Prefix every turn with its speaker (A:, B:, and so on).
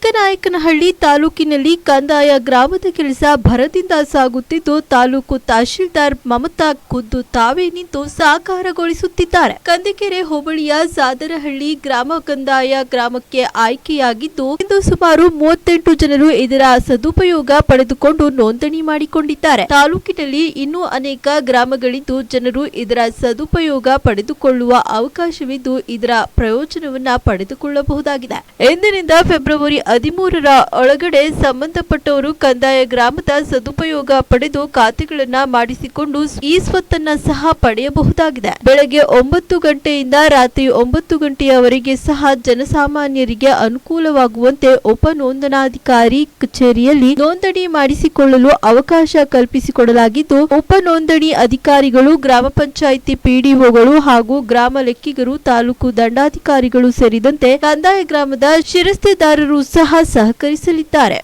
A: ಚಿಕ್ಕನಾಯಕನಹಳ್ಳಿ ತಾಲೂಕಿನಲ್ಲಿ ಕಂದಾಯ ಗ್ರಾಮದ ಕೆಲಸ ಭರದಿಂದ ಸಾಗುತ್ತಿದ್ದು ತಾಲೂಕು ತಹಶೀಲ್ದಾರ್ ಮಮತಾ ಖುದ್ದು ತಾವೇ ನಿಂತು ಸಾಕಾರಗೊಳಿಸುತ್ತಿದ್ದಾರೆ. ಕಂದಿಕೆರೆ ಹೋಬಳಿಯ ಸಾದರಹಳ್ಳಿ ಗ್ರಾಮ ಕಂದಾಯ ಗ್ರಾಮಕ್ಕೆ ಆಯ್ಕೆಯಾಗಿದ್ದು ಇಂದು ಸುಮಾರು 38 ಜನರು ಇದರ ಸದುಪಯೋಗ ಪಡೆದುಕೊಂಡು ನೋಂದಣಿ ಮಾಡಿಕೊಂಡಿದ್ದಾರೆ. ತಾಲೂಕಿನಲ್ಲಿ ಇನ್ನೂ ಅನೇಕ ಗ್ರಾಮಗಳಿದ್ದು ಜನರು ಇದರ ಸದುಪಯೋಗ ಪಡೆದುಕೊಳ್ಳುವ ಅವಕಾಶವಿದ್ದು ಇದರ ಪ್ರಯೋಜನವನ್ನ ಪಡೆದುಕೊಳ್ಳಬಹುದಾಗಿದೆ. ಇಂದಿನಿಂದ ಫೆಬ್ರವರಿ 13ರ ಒಳಗಡೆ ಸಂಬಂಧಪಟ್ಟವರು ಕಂದಾಯ ಗ್ರಾಮದ ಸದುಪಯೋಗ ಪಡೆದು ಖಾತೆಗಳನ್ನ ಮಾಡಿಸಿಕೊಂಡು ಈ ಸ್ವತ್ತನ್ನ ಸಹ ಪಡೆಯಬಹುದಾಗಿದೆ. ಬೆಳಗ್ಗೆ 9 ಗಂಟೆಯಿಂದ ರಾತ್ರಿ 9 ಗಂಟೆಯವರೆಗೆ ಸಹ ಜನಸಾಮಾನ್ಯರಿಗೆ ಅನುಕೂಲವಾಗುವಂತೆ ಉಪ ನೋಂದಣಾಧಿಕಾರಿ ಕಚೇರಿಯಲ್ಲಿ ನೋಂದಣಿ ಮಾಡಿಸಿಕೊಳ್ಳಲು ಅವಕಾಶ ಕಲ್ಪಿಸಿಕೊಡಲಾಗಿದ್ದು ಉಪ ನೋಂದಣಿ ಅಧಿಕಾರಿಗಳು, ಗ್ರಾಮ ಪಂಚಾಯಿತಿ ಪಿಡಿಒಗಳು ಹಾಗೂ ಗ್ರಾಮ ಲೆಕ್ಕಿಗರು, ತಾಲೂಕು ದಂಡಾಧಿಕಾರಿಗಳು ಸೇರಿದಂತೆ ಕಂದಾಯ ಗ್ರಾಮದ ಶಿರಸ್ತೆದಾರರು ಸಹ ಸಹಕರಿಸಲಿದ್ದಾರೆ.